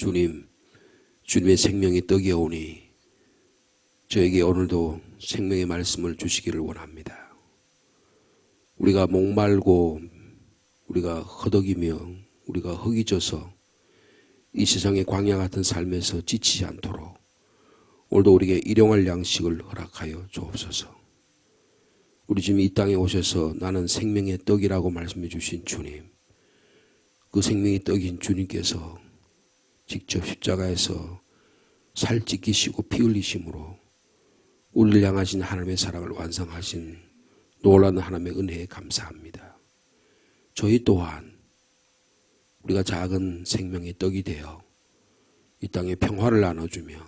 주님, 주님의 생명이 떡이여 오니 저에게 오늘도 생명의 말씀을 주시기를 원합니다. 우리가 목말고 우리가 허덕이며 우리가 허기져서 이 세상의 광야 같은 삶에서 지치지 않도록 오늘도 우리에게 일용할 양식을 허락하여 주옵소서. 우리 지금 이 땅에 오셔서 나는 생명의 떡이라고 말씀해 주신 주님, 그 생명의 떡인 주님께서 직접 십자가에서 살 찢기시고 피 흘리심으로 우리를 향하신 하나님의 사랑을 완성하신 놀라운 하나님의 은혜에 감사합니다. 저희 또한 우리가 작은 생명의 떡이 되어 이 땅에 평화를 나눠주며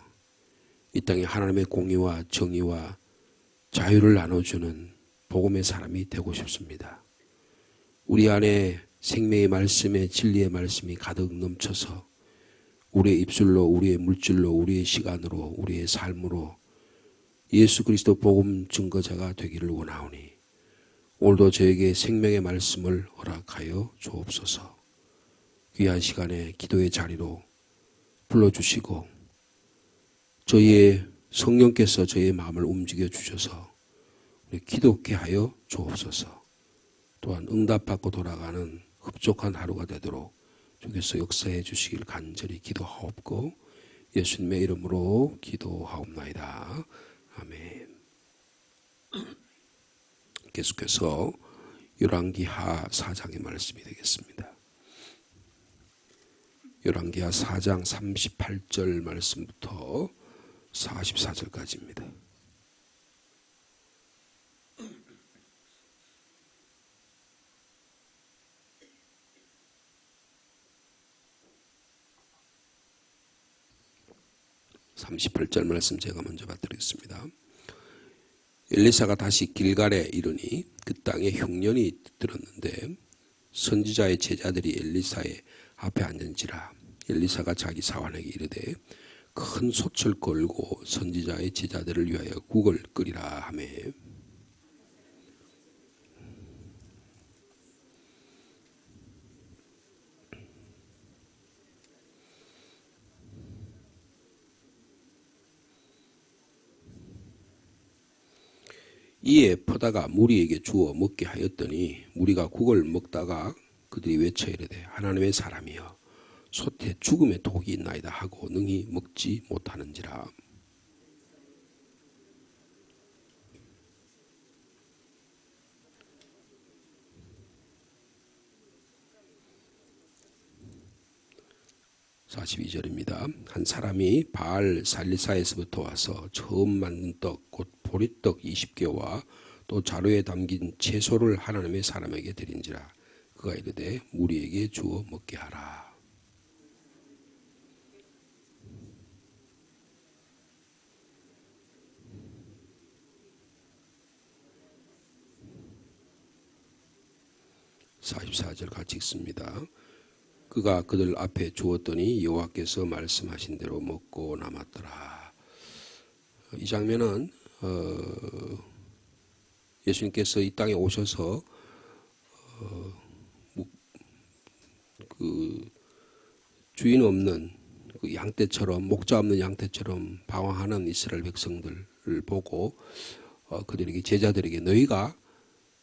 이 땅에 하나님의 공의와 정의와 자유를 나눠주는 복음의 사람이 되고 싶습니다. 우리 안에 생명의 말씀에 진리의 말씀이 가득 넘쳐서 우리의 입술로, 우리의 물질로, 우리의 시간으로, 우리의 삶으로 예수 그리스도 복음 증거자가 되기를 원하오니 오늘도 저에게 생명의 말씀을 허락하여 주옵소서. 귀한 시간에 기도의 자리로 불러주시고 저희의 성령께서 저희의 마음을 움직여 주셔서 우리 기도케 하여 주옵소서. 또한 응답받고 돌아가는 흡족한 하루가 되도록 주께서 역사해 주시길 간절히 기도하옵고 예수님의 이름으로 기도하옵나이다. 아멘. 계속해서 열왕기하 4장의 말씀이 되겠습니다. 열왕기하 4장 38절 말씀부터 44절까지입니다. (38절) 말씀 제가 먼저 받드리겠습니다. 엘리사가 다시 길갈에 이르니 그 땅에 흉년이 들었는데 선지자의 제자들이 엘리사의 앞에 앉은지라. 엘리사가 자기 사환에게 이르되 큰 솥을 걸고 선지자의 제자들을 위하여 국을 끓이라 하매 이에 퍼다가 무리에게 주어 먹게 하였더니 무리가 국을 먹다가 그들이 외쳐 이르되 하나님의 사람이여 솥에 죽음의 독이 있나이다 하고 능히 먹지 못하는지라. (42절입니다) 한 사람이 바알 살리사에서부터 와서 처음 만든 떡 곧 보리떡 20개와 또 자루에 담긴 채소를 하나님의 사람에게 드린지라. 그가 이르되 무리에게 주어 먹게 하라. (44절) 같이 읽습니다. 그가 그들 앞에 주었더니 여호와께서 말씀하신 대로 먹고 남았더라. 이 장면은 예수님께서 이 땅에 오셔서 그 주인 없는 그 양떼처럼 목자 없는 양떼처럼 방황하는 이스라엘 백성들을 보고 그들에게 제자들에게 너희가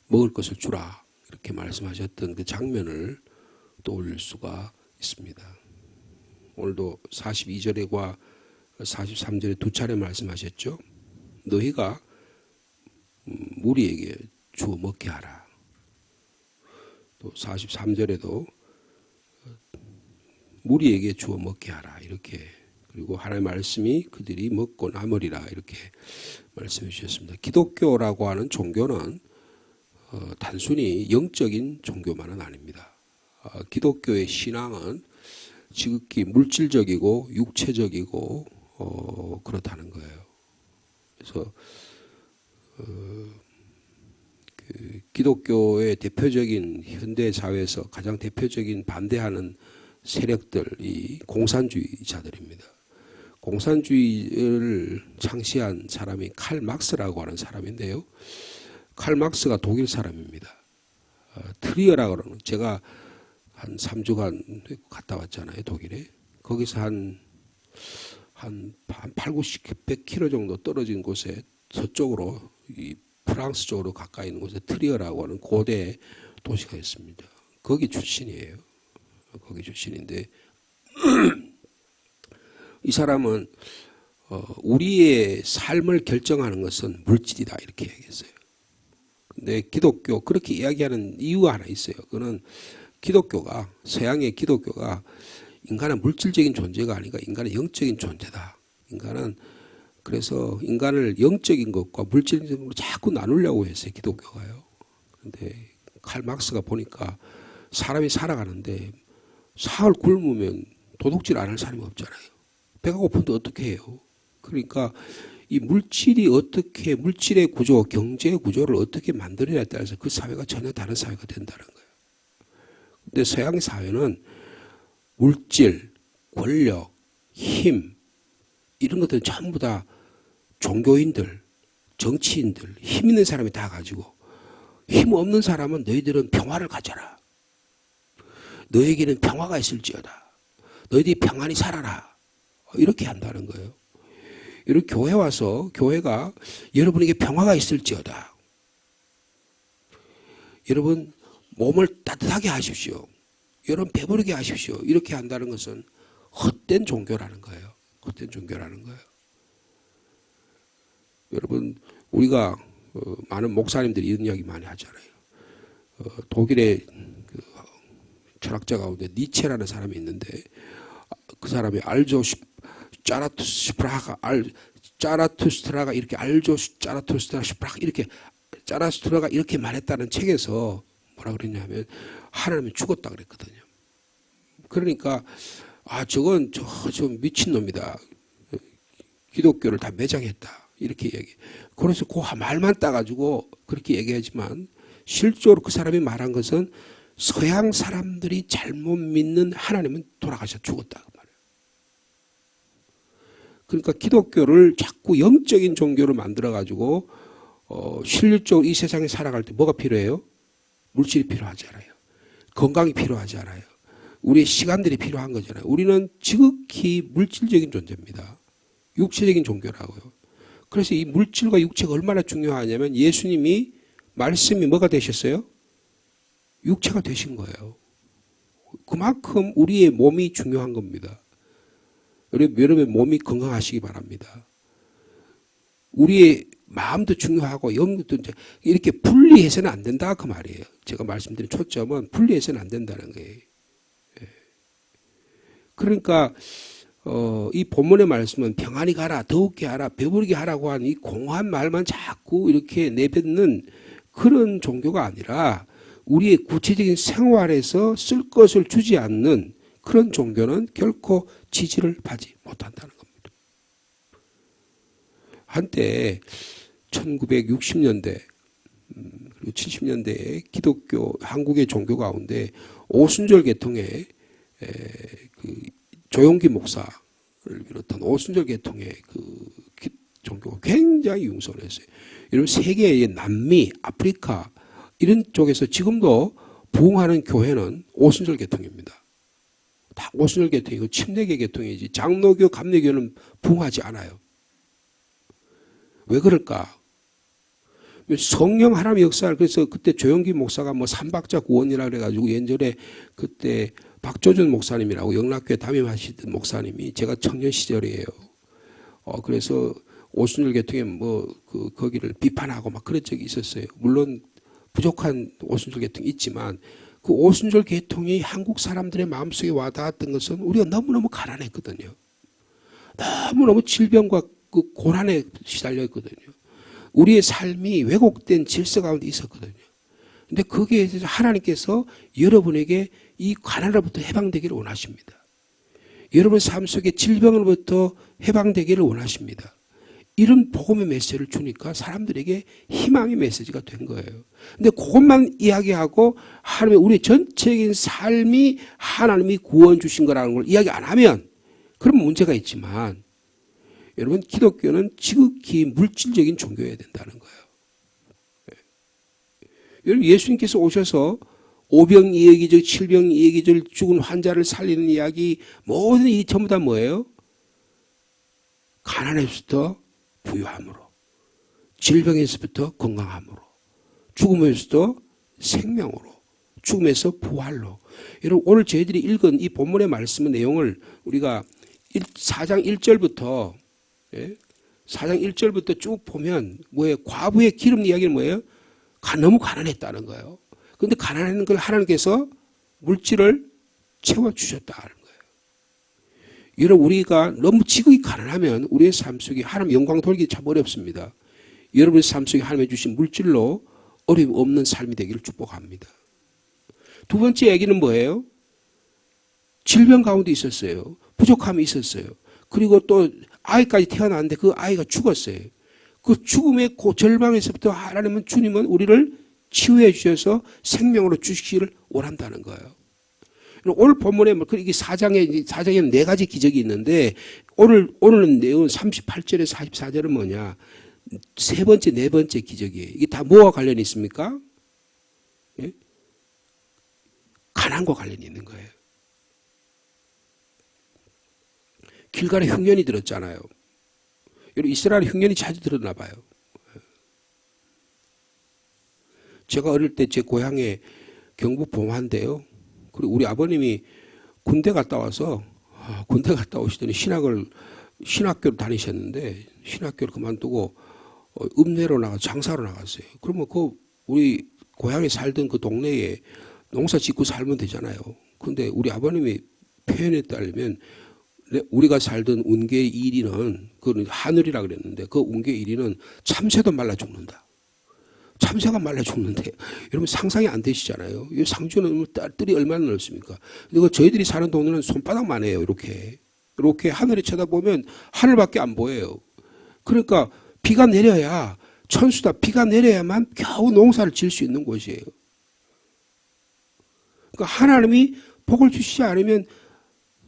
먹을 것을 주라 이렇게 말씀하셨던 그 장면을 떠올릴 수가 있습니다. 오늘도 42절과 43절에 두 차례 말씀하셨죠. 너희가 무리에게 주어 먹게 하라. 또 43절에도 무리에게 주어 먹게 하라 이렇게, 그리고 하나님의 말씀이 그들이 먹고 남으리라 이렇게 말씀해 주셨습니다. 기독교라고 하는 종교는 단순히 영적인 종교만은 아닙니다. 기독교의 신앙은 지극히 물질적이고 육체적이고 그렇다는 거예요. 그래서 그 기독교의 대표적인 현대 사회에서 가장 대표적인 반대하는 세력들이 공산주의자들입니다. 공산주의를 창시한 사람이 칼 막스라고 하는 사람인데요. 칼 막스가 독일 사람입니다. 트리어라고 그러는, 제가 한 3주간 갔다 왔잖아요, 독일에. 거기서 한 8, 90km 정도 떨어진 곳에 서쪽으로 이 프랑스 쪽으로 가까이 있는 곳에 트리어라고 하는 고대 도시가 있습니다. 거기 출신이에요. 거기 출신인데 이 사람은 우리의 삶을 결정하는 것은 물질이다 이렇게 얘기했어요. 근데 기독교 그렇게 이야기하는 이유가 하나 있어요. 그거는 기독교가 서양의 기독교가 인간은 물질적인 존재가 아니라 인간은 영적인 존재다. 인간은 그래서 인간을 영적인 것과 물질적인 것으로 자꾸 나누려고 했어요. 기독교가요. 그런데 칼 막스가 보니까 사람이 살아가는데 사흘 굶으면 도둑질 안 할 사람이 없잖아요. 배가 고픈데 어떻게 해요? 그러니까 이 물질이 어떻게 물질의 구조, 경제의 구조를 어떻게 만들어야 따라서 그 사회가 전혀 다른 사회가 된다는 거예요. 근데 서양 사회는 물질, 권력, 힘 이런 것들은 전부 다 종교인들, 정치인들, 힘 있는 사람이 다 가지고 힘 없는 사람은 너희들은 평화를 가져라. 너에게는 평화가 있을지어다. 너희들이 평안히 살아라. 이렇게 한다는 거예요. 이렇게 교회 와서 교회가 여러분에게 평화가 있을지어다. 여러분 몸을 따뜻하게 하십시오. 여러분 배부르게 하십시오. 이렇게 한다는 것은 헛된 종교라는 거예요. 헛된 종교라는 거예요. 여러분 우리가 많은 목사님들이 이런 이야기 많이 하잖아요. 독일의 그 철학자 가운데 니체라는 사람이 있는데 그 사람이 짜라투스트라가 이렇게 짜라투스트라가 이렇게 말했다는 책에서 뭐라 그랬냐면 하나님은 죽었다 그랬거든요. 그러니까 저건 저 미친놈이다. 기독교를 다 매장했다. 이렇게 얘기. 그래서 그 말만 따가지고 그렇게 얘기하지만 실제로 그 사람이 말한 것은 서양 사람들이 잘못 믿는 하나님은 돌아가셔 죽었다. 그 말이에요. 그러니까 기독교를 자꾸 영적인 종교로 만들어가지고 실질적으로 이 세상에 살아갈 때 뭐가 필요해요? 물질이 필요하지 않아요. 건강이 필요하지 않아요. 우리의 시간들이 필요한 거잖아요. 우리는 지극히 물질적인 존재입니다. 육체적인 종교라고요. 그래서 이 물질과 육체가 얼마나 중요하냐면 예수님이 말씀이 뭐가 되셨어요? 육체가 되신 거예요. 그만큼 우리의 몸이 중요한 겁니다. 여러분의 몸이 건강하시기 바랍니다. 우리의 마음도 중요하고 영도 이렇게 분리해서는 안 된다 그 말이에요. 제가 말씀드린 초점은 분리해서는 안 된다는 거예요. 그러니까 이 본문의 말씀은 평안히 가라, 더욱게 하라, 배부르게 하라고 하는 이 공허한 말만 자꾸 이렇게 내뱉는 그런 종교가 아니라 우리의 구체적인 생활에서 쓸 것을 주지 않는 그런 종교는 결코 지지를 받지 못한다는 겁니다. 한때 1960년대 그리고 70년대에 기독교 한국의 종교 가운데 오순절 계통의 그 조용기 목사를 비롯한 오순절 계통의 그 종교가 굉장히 융성했어요. 여러분 세계의 남미, 아프리카 이런 쪽에서 지금도 부흥하는 교회는 오순절 계통입니다. 다 오순절 계통이고 침례교 계통이지 장로교, 감리교는 부흥하지 않아요. 왜 그럴까? 성령 하나님의 역사를 그래서 그때 조영기 목사가 뭐 삼박자 구원이라 그래가지고 예전에 그때 박조준 목사님이라고 영락교회 담임하시던 목사님이 제가 청년 시절이에요. 그래서 오순절 계통에 거기를 비판하고 막 그런 적이 있었어요. 물론 부족한 오순절 계통이 있지만 그 오순절 계통이 한국 사람들의 마음속에 와닿았던 것은 우리가 너무너무 가난했거든요. 너무너무 질병과 그 고난에 시달려 있거든요. 우리의 삶이 왜곡된 질서 가운데 있었거든요. 근데 거기에 대해서 하나님께서 여러분에게 이 가난으로부터 해방되기를 원하십니다. 여러분 삶 속에 질병으로부터 해방되기를 원하십니다. 이런 복음의 메시지를 주니까 사람들에게 희망의 메시지가 된 거예요. 근데 그것만 이야기하고 하나님의 우리 전체적인 삶이 하나님이 구원 주신 거라는 걸 이야기 안 하면 그런 문제가 있지만 여러분 기독교는 지극히 물질적인 종교여야 된다는 거예요. 여러분 예수님께서 오셔서 오병 이어기절, 칠병 이어기절, 죽은 환자를 살리는 이야기, 모든 이 전부 다 뭐예요? 가난에서부터 부유함으로, 질병에서부터 건강함으로, 죽음에서부터 생명으로, 죽음에서 부활로. 여러분 오늘 저희들이 읽은 이 본문의 말씀의 내용을 우리가 4장 1절부터 4장 1절부터 쭉 보면 뭐예요? 과부의 기름 이야기는 뭐예요? 너무 가난했다는 거예요. 그런데 가난한 걸 하나님께서 물질을 채워주셨다는 거예요. 여러분 우리가 너무 지극히 가난하면 우리의 삶 속에 하나님 영광 돌리기 참 어렵습니다. 여러분의 삶 속에 하나님이 주신 물질로 어려움 없는 삶이 되기를 축복합니다. 두 번째 얘기는 뭐예요? 질병 가운데 있었어요. 부족함이 있었어요. 그리고 또 아이까지 태어났는데 그 아이가 죽었어요. 그 죽음의 절망에서부터 하나님은 주님은 우리를 치유해 주셔서 생명으로 주시기를 원한다는 거예요. 오늘 본문에 이게 4장에는 4가지 기적이 있는데 오늘은 내용 38절에서 44절은 뭐냐? 세 번째, 네 번째 기적이에요. 이게 다 뭐와 관련이 있습니까? 예? 가난과 관련이 있는 거예요. 길갈에 흉년이 들었잖아요. 이스라엘 흉년이 자주 들었나 봐요. 제가 어릴 때 제 고향에 경북 봉화인데요. 그리고 우리 아버님이 군대 갔다 와서 군대 갔다 오시더니 신학교를 다니셨는데 신학교를 그만두고 읍내로 나가 장사로 나갔어요. 그러면 우리 고향에 살던 그 동네에 농사 짓고 살면 되잖아요. 그런데 우리 아버님이 표현에 따르면 우리가 살던 운계 1위는 그건 하늘이라 그랬는데 그 운계 1위는 참새도 말라 죽는다. 참새가 말라 죽는데 여러분 상상이 안 되시잖아요. 이 상주는 뜰이 얼마나 넓습니까? 그리고 저희들이 사는 동네는 손바닥만 해요. 이렇게 하늘에 쳐다보면 하늘밖에 안 보여요. 그러니까 비가 내려야 천수다. 비가 내려야만 겨우 농사를 지을 수 있는 곳이에요. 그러니까 하나님이 복을 주시지 않으면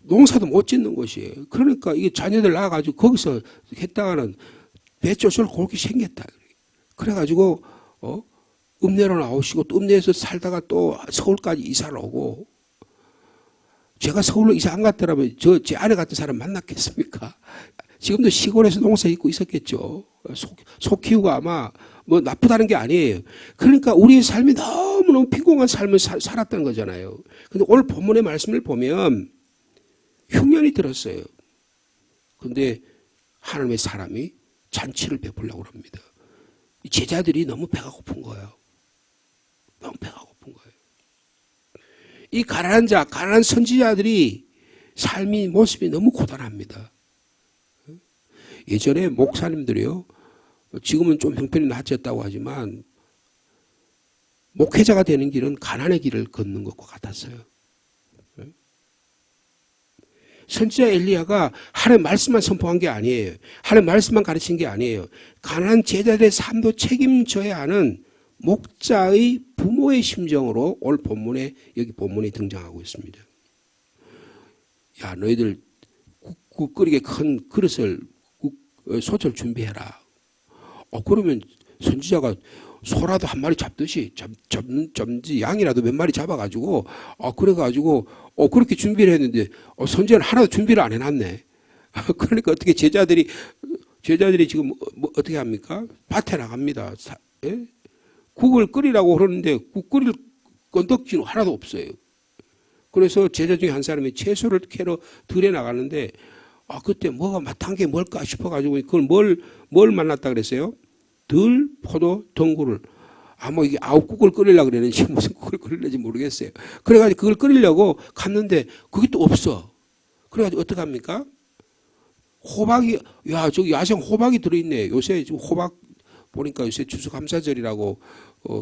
농사도 못 짓는 곳이에요. 그러니까 이게 자녀들 낳아가지고 거기서 했다가는 배추를 골기 생겼다. 그래가지고 읍내로 나오시고 또 읍내에서 살다가 또 서울까지 이사를 오고 제가 서울로 이사 안 갔더라면 제 아내 같은 사람 만났겠습니까? 지금도 시골에서 농사 짓고 있었겠죠. 소 키우고 아마 뭐 나쁘다는 게 아니에요. 그러니까 우리의 삶이 너무너무 빈곤한 삶을 살았다는 거잖아요. 근데 오늘 본문의 말씀을 보면 흉년이 들었어요. 그런데 하나님의 사람이 잔치를 베풀려고 합니다. 제자들이 너무 배가 고픈 거예요. 너무 배가 고픈 거예요. 이 가난한 선지자들이 삶이 모습이 너무 고단합니다. 예전에 목사님들이요. 지금은 좀 형편이 나아졌다고 하지만 목회자가 되는 길은 가난의 길을 걷는 것과 같았어요. 선지자 엘리야가 하나님의 말씀만 선포한 게 아니에요. 하나님의 말씀만 가르친 게 아니에요. 가난한 제자들의 삶도 책임져야 하는 목자의 부모의 심정으로 오늘 여기 본문에 등장하고 있습니다. 야, 너희들 국 끓이게 큰 그릇을 소철 준비해라. 그러면 선지자가 소라도 한 마리 잡듯이 잡지 양이라도 몇 마리 잡아가지고 그래가지고 그렇게 준비를 했는데 선지자는 하나도 준비를 안 해놨네. 그러니까 어떻게 제자들이 지금 뭐 어떻게 합니까? 밭에 나갑니다. 예? 국을 끓이라고 그러는데 국 끓일 건덕지는 하나도 없어요. 그래서 제자 중에 한 사람이 채소를 캐러 들에 나가는데 그때 뭐가 맡은 게 뭘까 싶어가지고 그걸 뭘 만났다 그랬어요? 들, 포도, 덩굴을. 뭐 이게 아홉국을 끓이려고 그랬는지 무슨 국을 끓이려는지 모르겠어요. 그래가지고 그걸 끓이려고 갔는데 그게 또 없어. 그래가지고 어떡합니까? 호박이, 저기 야생 호박이 들어있네. 요새 지금 호박 보니까 요새 추수감사절이라고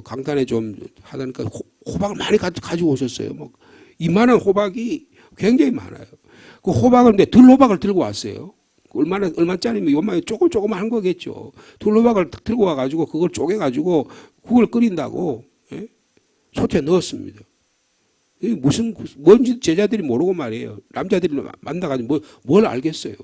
강단에 좀 하다니까 호박을 많이 가지고 오셨어요. 뭐 이만한 호박이 굉장히 많아요. 그 호박을 근데 들호박을 들고 왔어요. 얼마짜리면 요만해 조그만 거겠죠. 들호박을 들고 와가지고 그걸 쪼개가지고 국을 끓인다고 솥에 넣었습니다. 뭔지 제자들이 모르고 말이에요. 남자들이 만나가지고 뭘 알겠어요.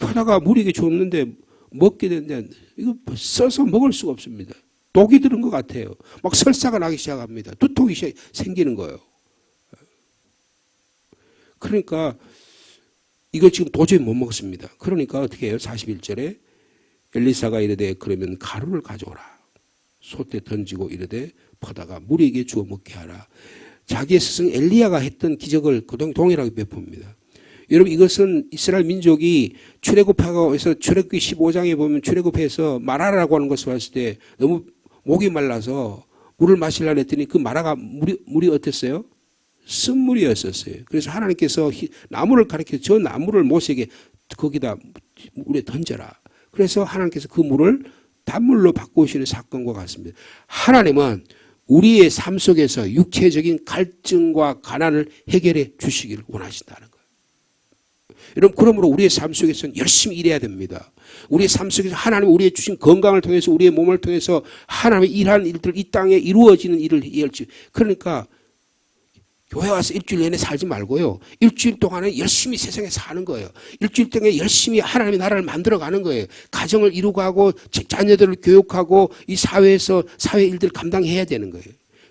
하다가 물에게 줬는데 먹게 됐는데 이거 써서 먹을 수가 없습니다. 독이 들은 것 같아요. 막 설사가 나기 시작합니다. 두통이 생기는 거예요. 그러니까 이거 지금 도저히 못 먹습니다. 그러니까 어떻게 해요? 41절에 엘리사가 이르되 그러면 가루를 가져오라. 솥에 던지고 이르되 퍼다가 무리에게 주어 먹게 하라. 자기의 스승 엘리야가 했던 기적을 동일하게 베풉니다. 여러분 이것은 이스라엘 민족이 출애굽하고서 출애굽기 15장에 보면 출애굽해서 마라라고 하는 것을 봤을 때 너무 목이 말라서 물을 마시려고 했더니 그 마라가 물이 어땠어요? 쓴물이었었어요. 그래서 하나님께서 나무를 가리켜서 저 나무를 모세에게 거기다 물에 던져라. 그래서 하나님께서 그 물을 단물로 바꾸시는 사건과 같습니다. 하나님은 우리의 삶 속에서 육체적인 갈증과 가난을 해결해 주시기를 원하신다는 거예요. 여러분 그러므로 우리의 삶 속에서는 열심히 일해야 됩니다. 우리의 삶 속에서 하나님 우리의 주신 건강을 통해서 우리의 몸을 통해서 하나님의 일하는 일들 이 땅에 이루어지는 일을 해야지. 그러니까 교회 와서 일주일 내내 살지 말고요. 일주일 동안에 열심히 세상에 사는 거예요. 일주일 동안에 열심히 하나님의 나라를 만들어가는 거예요. 가정을 이루고 자녀들을 교육하고 이 사회에서 사회 일들을 감당해야 되는 거예요.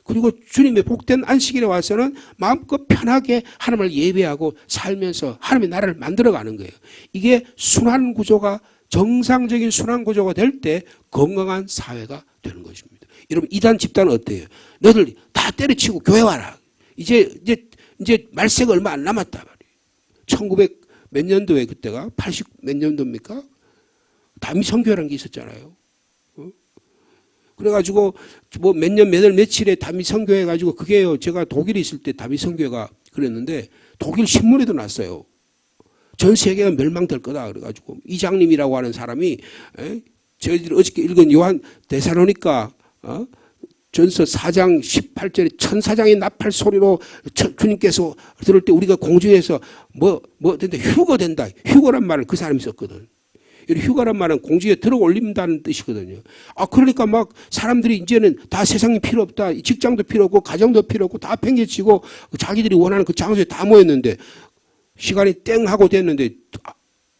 그리고 주님의 복된 안식일에 와서는 마음껏 편하게 하나님을 예배하고 살면서 하나님의 나라를 만들어가는 거예요. 이게 순환 구조가 정상적인 순환 구조가 될 때 건강한 사회가 되는 것입니다. 여러분 이단 집단은 어때요? 너들 다 때려치고 교회 와라. 이제 말세가 얼마 안 남았다 말이에요. 1900 몇 년도에 그때가 80 몇 년도입니까? 담임 선교라는 게 있었잖아요. 그래가지고 뭐 몇 년 몇 월 며칠에 담임 선교해가지고 그게요. 제가 독일에 있을 때 담임 선교가 그랬는데 독일 신문에도 났어요. 전 세계가 멸망될 거다 그래가지고 이장님이라고 하는 사람이 저희들이 어저께 읽은 요한 데살로니가 전서 4장 18절에 천사장의 나팔 소리로 주님께서 들을 때 우리가 공중에서 된다 휴거된다. 휴거란 말을 그 사람이 썼거든. 휴거란 말은 공중에 들어 올린다는 뜻이거든요. 그러니까 막 사람들이 이제는 다 세상이 필요 없다. 직장도 필요 없고 가정도 필요 없고 다 팽개치고 자기들이 원하는 그 장소에 다 모였는데 시간이 땡 하고 됐는데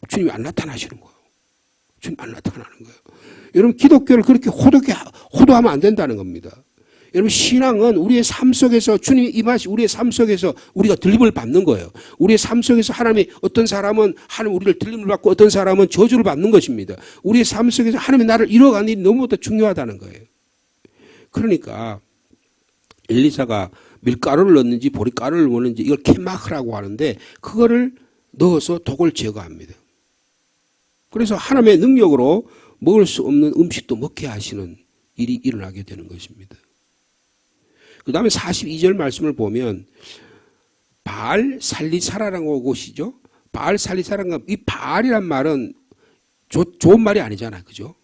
주님이 안 나타나시는 거예요. 주님 안 나타나는 거예요. 여러분 기독교를 그렇게 호도하면 안 된다는 겁니다. 여러분 신앙은 우리의 삶 속에서 주님이 임하시 우리의 삶 속에서 우리가 들림을 받는 거예요. 우리의 삶 속에서 하나님이 어떤 사람은 하나님 우리를 들림을 받고 어떤 사람은 저주를 받는 것입니다. 우리의 삶 속에서 하나님의 나를 이뤄가는 일이 너무나 중요하다는 거예요. 그러니까 엘리사가 밀가루를 넣는지 보리가루를 넣는지 이걸 케마흐라고 하는데 그거를 넣어서 독을 제거합니다. 그래서 하나님의 능력으로 먹을 수 없는 음식도 먹게 하시는 일이 일어나게 되는 것입니다. 그 다음에 42절 말씀을 보면 바알 살리사라라는 곳이죠. 바알 살리사라는 이 바알이란 말은 좋은 말이 아니잖아요. 그죠?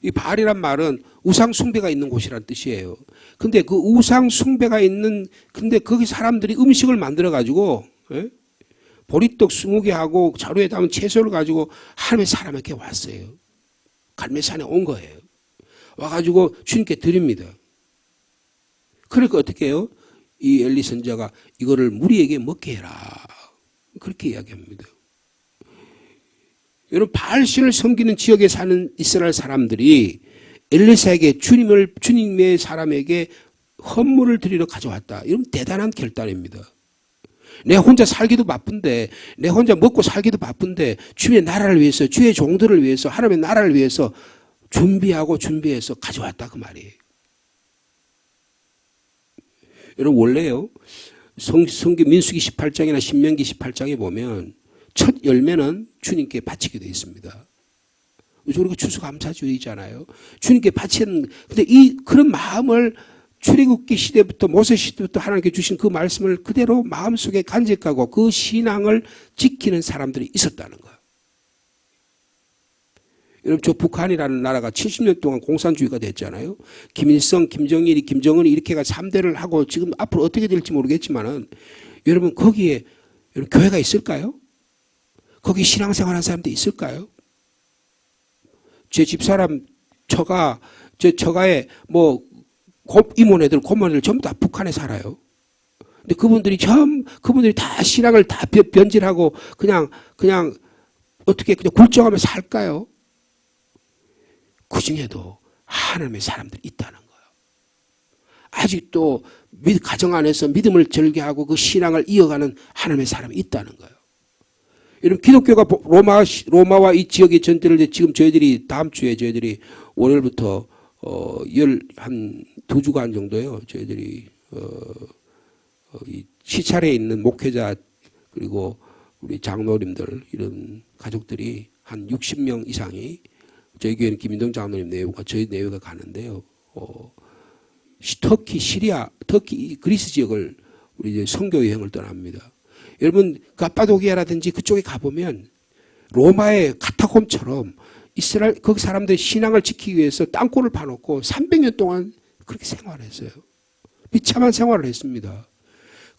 이 바알이란 말은 우상 숭배가 있는 곳이라는 뜻이에요. 근데 그 우상 숭배가 있는 근데 거기 사람들이 음식을 만들어 가지고 보리떡 20개 하고 자루에 담은 채소를 가지고 하나님의 사람에게 왔어요. 갈매산에 온 거예요. 와가지고 주님께 드립니다. 그러니까 어떻게 해요? 이 엘리 선지자가 이거를 무리에게 먹게 해라. 그렇게 이야기합니다. 여러분 바알신을 섬기는 지역에 사는 이스라엘 사람들이 엘리사에게 주님의 사람에게 헌물을 드리러 가져왔다. 이런 대단한 결단입니다. 내 혼자 살기도 바쁜데 내 혼자 먹고 살기도 바쁜데 주의 나라를 위해서 주의 종들을 위해서 하나님의 나라를 위해서 준비해서 가져왔다 그 말이에요. 여러분 원래요 성경 민수기 18장이나 신명기 18장에 보면 첫 열매는 주님께 바치게 되어 있습니다. 우리가 추수감사주의잖아요. 주님께 바치는 근데 그런 마음을 출애굽기 시대부터 모세 시대부터 하나님께 주신 그 말씀을 그대로 마음속에 간직하고 그 신앙을 지키는 사람들이 있었다는 거예요. 여러분 저 북한이라는 나라가 70년 동안 공산주의가 됐잖아요. 김일성, 김정일이, 김정은이 이렇게가 3대를 하고 지금 앞으로 어떻게 될지 모르겠지만은 여러분 거기에 여러분 교회가 있을까요? 거기 신앙생활하는 사람들이 있을까요? 제 집사람 처가에 뭐 이모네들 고모네들 전부 다 북한에 살아요. 근데 그분들이 다 신앙을 다 변질하고 그냥 어떻게 그냥 굴종하며 살까요? 그 중에도 하나님의 사람들이 있다는 거예요. 아직도 가정 안에서 믿음을 절개하고 그 신앙을 이어가는 하나님의 사람이 있다는 거예요. 여러분 기독교가 로마와 이 지역의 전체를 지금 저희들이 다음 주에 저희들이 월요일부터 한 2주간 정도요. 저희들이 이 시찰에 있는 목회자 그리고 우리 장로님들 이런 가족들이 한 60명 이상이 저희 교회는 김인동 장로님 내외가 저희 내외가 가는데요. 터키, 시리아, 터키, 그리스 지역을 우리 이제 선교 여행을 떠납니다. 여러분 가파도기아라든지 그쪽에 가보면 로마의 카타콤처럼 이스라엘 거기 사람들이 신앙을 지키기 위해서 땅굴을 파놓고 300년 동안 그렇게 생활했어요. 비참한 생활을 했습니다.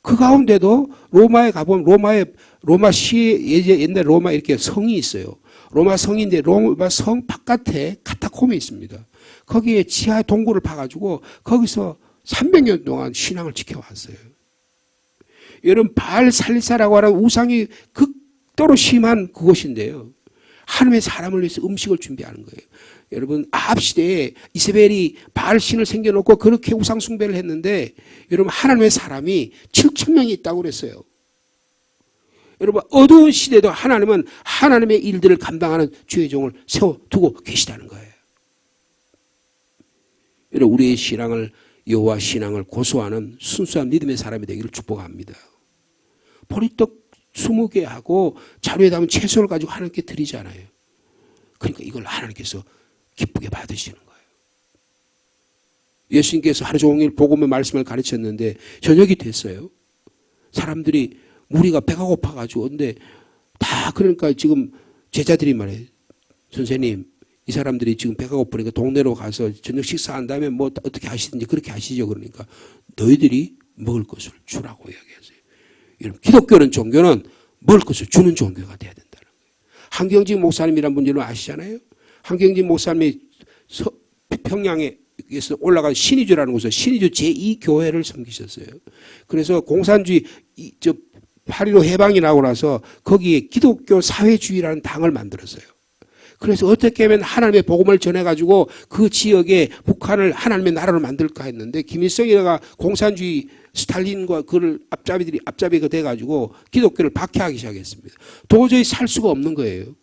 그 가운데도 로마에 가보면 로마 시에 옛날 로마 이렇게 성이 있어요. 로마 성인데 로마 성 바깥에 카타콤이 있습니다. 거기에 지하 동굴을 파가지고 거기서 300년 동안 신앙을 지켜왔어요. 여러분 바알살리사라고 하는 우상이 극도로 심한 그곳인데요. 하나님의 사람을 위해서 음식을 준비하는 거예요. 여러분 아합 시대에 이세벨이 바알신을 생겨놓고 그렇게 우상 숭배를 했는데 여러분 하나님의 사람이 7,000명이 있다고 그랬어요. 여러분 어두운 시대도 하나님은 하나님의 일들을 감당하는 주의 종을 세워두고 계시다는 거예요. 여러분 우리의 신앙을 여호와 신앙을 고수하는 순수한 믿음의 사람이 되기를 축복합니다. 보리떡 20개 하고 자루에 담은 채소를 가지고 하나님께 드리잖아요. 그러니까 이걸 하나님께서 기쁘게 받으시는 거예요. 예수님께서 하루 종일 복음의 말씀을 가르쳤는데 저녁이 됐어요. 사람들이 무리가 배가 고파가지고 근데 다 그러니까 지금 제자들이 말해요. 선생님 이 사람들이 지금 배가 고프니까 동네로 가서 저녁 식사한 다음에 뭐 어떻게 하시든지 그렇게 하시죠. 그러니까 너희들이 먹을 것을 주라고 이야기하세요. 여러분 기독교는 종교는 먹을 것을 주는 종교가 돼야 된다는 거예요. 한경직 목사님이란 분 여러분 아시잖아요. 한경직 목사님이 평양에서 올라간 신의주라는 곳에서 신의주 제2교회를 섬기셨어요. 그래서 공산주의 8.15 해방이 나고 나서 거기에 기독교 사회주의라는 당을 만들었어요. 그래서 어떻게 하면 하나님의 복음을 전해가지고 그 지역에 북한을 하나님의 나라로 만들까 했는데 김일성이가 공산주의 스탈린과 그를 앞잡이가 돼가지고 기독교를 박해하기 시작했습니다. 도저히 살 수가 없는 거예요.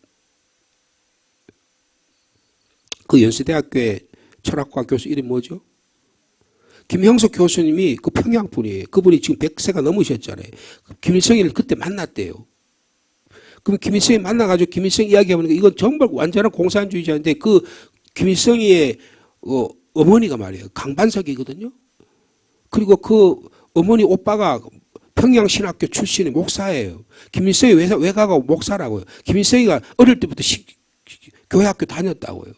그 연세대학교의 철학과 교수 이름이 뭐죠? 김형석 교수님이 그 평양 분이에요. 그분이 지금 100세가 넘으셨잖아요. 김일성이를 그때 만났대요. 그럼 김일성이 만나가지고 김일성 이야기해보니까 이건 정말 완전한 공산주의자인데 그 김일성이의 어머니가 말이에요. 강반석이거든요. 그리고 그 어머니 오빠가 평양신학교 출신의 목사예요. 김일성이 외가가 목사라고요. 김일성이가 어릴 때부터 교회학교 다녔다고요.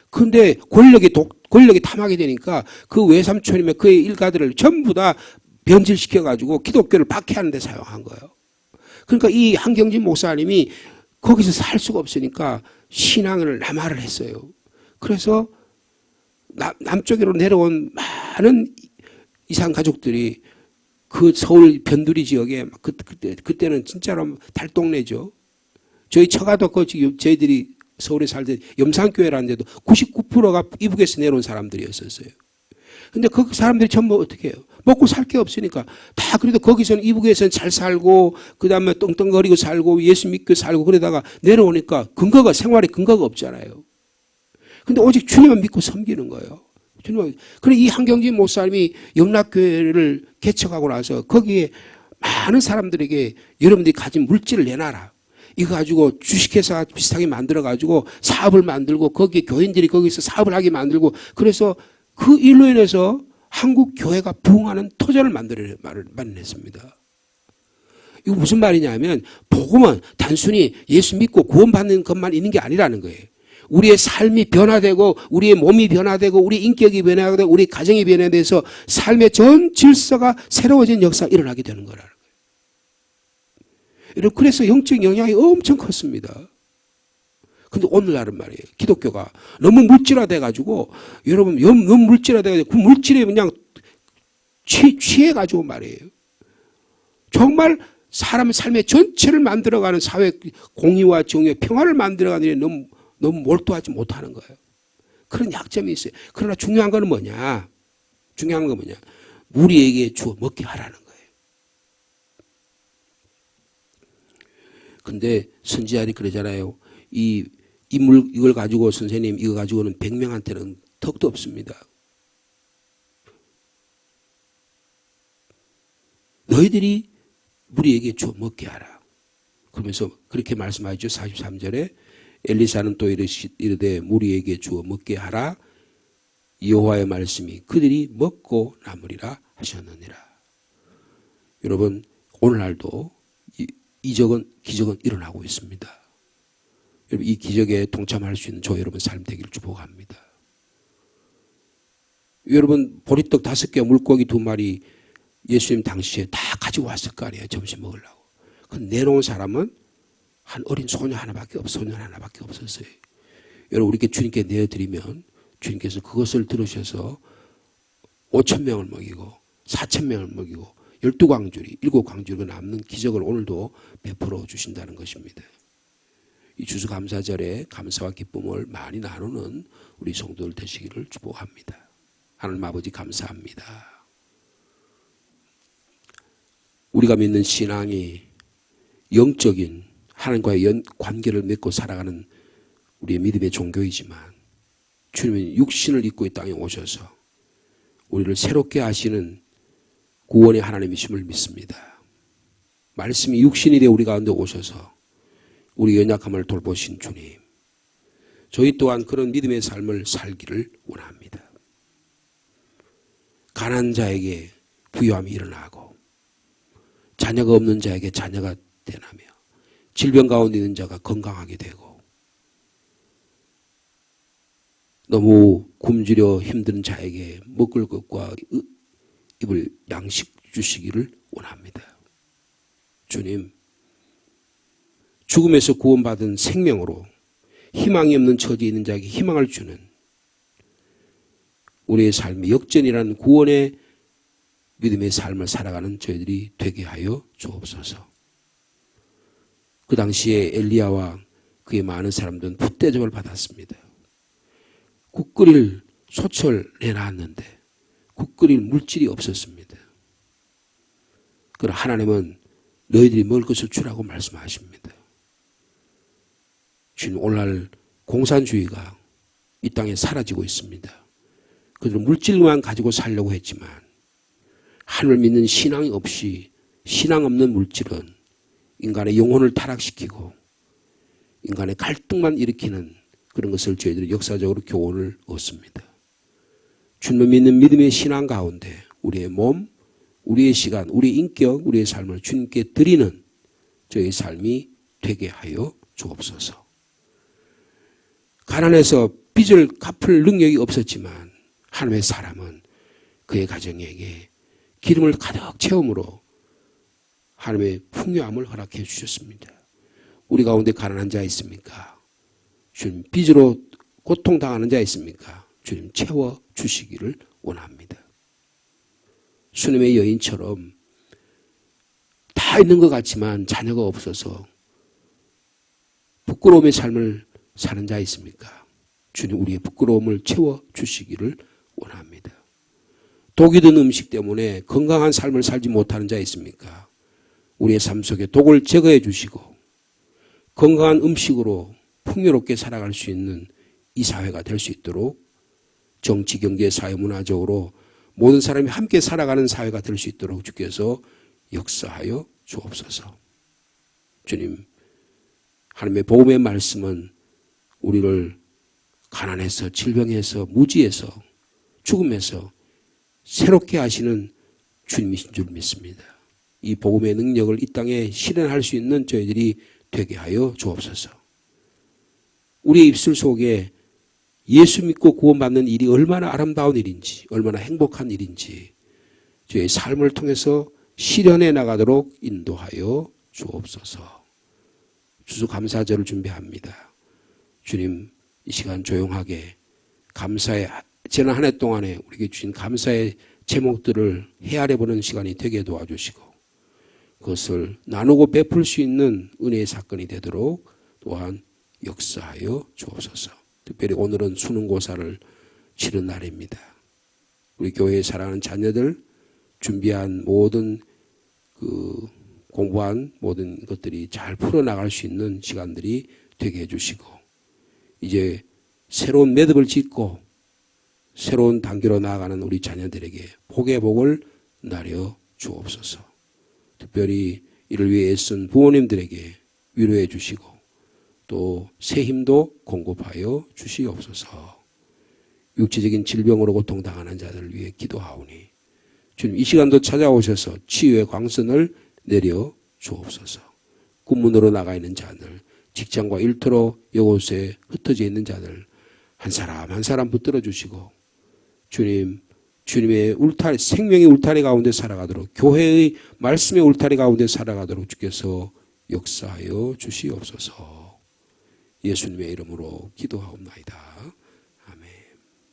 그런데 권력이 탐하게 되니까 그 외삼촌이며 그의 일가들을 전부 다 변질시켜가지고 기독교를 박해하는 데 사용한 거예요. 그러니까 이 한경진 목사님이 거기서 살 수가 없으니까 신앙을 남하를 했어요. 그래서 남쪽으로 내려온 많은 이산 가족들이 그 서울 변두리 지역에 그때는 진짜로 달동네죠. 저희 처가도 저희들이 서울에 살던 염산교회라는 데도 99%가 이북에서 내려온 사람들이었었어요. 근데 그 사람들이 전부 어떻게 해요? 먹고 살 게 없으니까 다 그래도 거기서는 이북에서는 잘 살고 그 다음에 떵떵거리고 살고 예수 믿고 살고 그러다가 내려오니까 생활에 근거가 없잖아요. 근데 오직 주님만 믿고 섬기는 거예요. 그래 이 한경진 목사님이 영락교회를 개척하고 나서 거기에 많은 사람들에게 여러분들이 가진 물질을 내놔라. 이거 가지고 주식회사 비슷하게 만들어가지고 사업을 만들고 거기에 교인들이 거기서 사업을 하게 만들고 그래서 그 일로 인해서 한국 교회가 부흥하는 토전을 마련했습니다. 이거 무슨 말이냐면 복음은 단순히 예수 믿고 구원받는 것만 있는 게 아니라는 거예요. 우리의 삶이 변화되고 우리의 몸이 변화되고 우리 인격이 변화되고 우리 가정이 변화돼서 삶의 전 질서가 새로워진 역사가 일어나게 되는 거라는 거예요. 그래서 영적 영향이 엄청 컸습니다. 근데 오늘날은 말이에요. 기독교가 너무 물질화돼가지고 여러분 너무 물질화돼가지고 그 물질에 그냥 취해가지고 말이에요. 정말 사람 삶의 전체를 만들어가는 사회 공의와 정의, 평화를 만들어가는 일에 너무 몰두하지 못하는 거예요. 그런 약점이 있어요. 그러나 중요한 건 뭐냐? 중요한 건 뭐냐? 무리에게 주어 먹게 하라는 거예요. 근데 선지자들이 그러잖아요. 이걸 가지고 선생님 이거 가지고는 100명한테는 턱도 없습니다. 너희들이 무리에게 주어 먹게 하라. 그러면서 그렇게 말씀하죠. 43절에 엘리사는 또 이르되 무리에게 주어 먹게 하라. 여호와의 말씀이 그들이 먹고 남으리라 하셨느니라. 여러분 오늘날도 기적은 일어나고 있습니다. 여러분 이 기적에 동참할 수 있는 저 여러분 삶 되기를 축복합니다. 여러분 보리떡 5개 물고기 2마리 예수님 당시에 다 가지고 왔을 거 아니에요. 점심 먹으려고. 그 내놓은 사람은 한 어린 소년 하나밖에 없었어요. 여러분 우리께 주님께 내어드리면 주님께서 그것을 들으셔서 5,000명을 먹이고 4,000명을 먹이고 12광주리 7광주리가 남는 기적을 오늘도 베풀어 주신다는 것입니다. 이 추수감사절에 감사와 기쁨을 많이 나누는 우리 성도들 되시기를 축복합니다. 하나님 아버지 감사합니다. 우리가 믿는 신앙이 영적인 하나님과의 관계를 맺고 살아가는 우리의 믿음의 종교이지만 주님은 육신을 입고 이 땅에 오셔서 우리를 새롭게 하시는 구원의 하나님이심을 믿습니다. 말씀이 육신이 되어 우리 가운데 오셔서 우리 연약함을 돌보신 주님, 저희 또한 그런 믿음의 삶을 살기를 원합니다. 가난한 자에게 부유함이 일어나고 자녀가 없는 자에게 자녀가 되나며 질병 가운데 있는 자가 건강하게 되고 너무 굶주려 힘든 자에게 먹을 것과 입을 양식 주시기를 원합니다. 주님, 죽음에서 구원받은 생명으로 희망이 없는 처지에 있는 자에게 희망을 주는 우리의 삶이 역전이라는 구원의 믿음의 삶을 살아가는 저희들이 되게 하여 주옵소서. 그 당시에 엘리야와 그의 많은 사람들은 풋대접을 받았습니다. 국 끓일 소철 내놨는데 국 끓일 물질이 없었습니다. 그러나 하나님은 너희들이 먹을 것을 주라고 말씀하십니다. 주님, 오늘날 공산주의가 이 땅에 사라지고 있습니다. 그들은 물질만 가지고 살려고 했지만 하늘을 믿는 신앙이 없이 신앙 없는 물질은 인간의 영혼을 타락시키고 인간의 갈등만 일으키는 그런 것을 저희들이 역사적으로 교훈을 얻습니다. 주님을 믿는 믿음의 신앙 가운데 우리의 몸, 우리의 시간, 우리의 인격, 우리의 삶을 주님께 드리는 저희의 삶이 되게 하여 주옵소서. 가난해서 빚을 갚을 능력이 없었지만 하나님의 사람은 그의 가정에게 기름을 가득 채움으로 하나님의 풍요함을 허락해 주셨습니다. 우리 가운데 가난한 자 있습니까? 주님, 빚으로 고통당하는 자 있습니까? 주님, 채워 주시기를 원합니다. 수넴의 여인처럼 다 있는 것 같지만 자녀가 없어서 부끄러움의 삶을 사는 자 있습니까? 주님, 우리의 부끄러움을 채워 주시기를 원합니다. 독이 든 음식 때문에 건강한 삶을 살지 못하는 자 있습니까? 우리의 삶 속에 독을 제거해 주시고 건강한 음식으로 풍요롭게 살아갈 수 있는 이 사회가 될 수 있도록 정치, 경제, 사회, 문화적으로 모든 사람이 함께 살아가는 사회가 될 수 있도록 주께서 역사하여 주옵소서. 주님, 하나님의 복음의 말씀은 우리를 가난해서 질병에서 무지에서 죽음에서 새롭게 하시는 주님이신 줄 믿습니다. 이 복음의 능력을 이 땅에 실현할 수 있는 저희들이 되게 하여 주옵소서. 우리의 입술 속에 예수 믿고 구원받는 일이 얼마나 아름다운 일인지, 얼마나 행복한 일인지 저희의 삶을 통해서 실현해 나가도록 인도하여 주옵소서. 추수감사절을 준비합니다. 주님, 이 시간 조용하게 감사의 지난 한 해 동안에 우리에게 주신 감사의 제목들을 헤아려보는 시간이 되게 도와주시고 그것을 나누고 베풀 수 있는 은혜의 사건이 되도록 또한 역사하여 주옵소서. 특별히 오늘은 수능고사를 치른 날입니다. 우리 교회에 사랑하는 자녀들 준비한 모든 공부한 모든 것들이 잘 풀어나갈 수 있는 시간들이 되게 해주시고 이제 새로운 매듭을 짓고 새로운 단계로 나아가는 우리 자녀들에게 복의 복을 나려 주옵소서. 특별히 이를 위해 애쓴 부모님들에게 위로해 주시고 또 새 힘도 공급하여 주시옵소서. 육체적인 질병으로 고통당하는 자들을 위해 기도하오니 주님 이 시간도 찾아오셔서 치유의 광선을 내려 주옵소서. 군문으로 나가 있는 자들, 직장과 일터로 이곳에 흩어져 있는 자들 한 사람 한 사람 붙들어 주시고 주님, 주님의 울타리, 생명의 울타리 가운데 살아가도록 교회의 말씀의 울타리 가운데 살아가도록 주께서 역사하여 주시옵소서. 예수님의 이름으로 기도하옵나이다.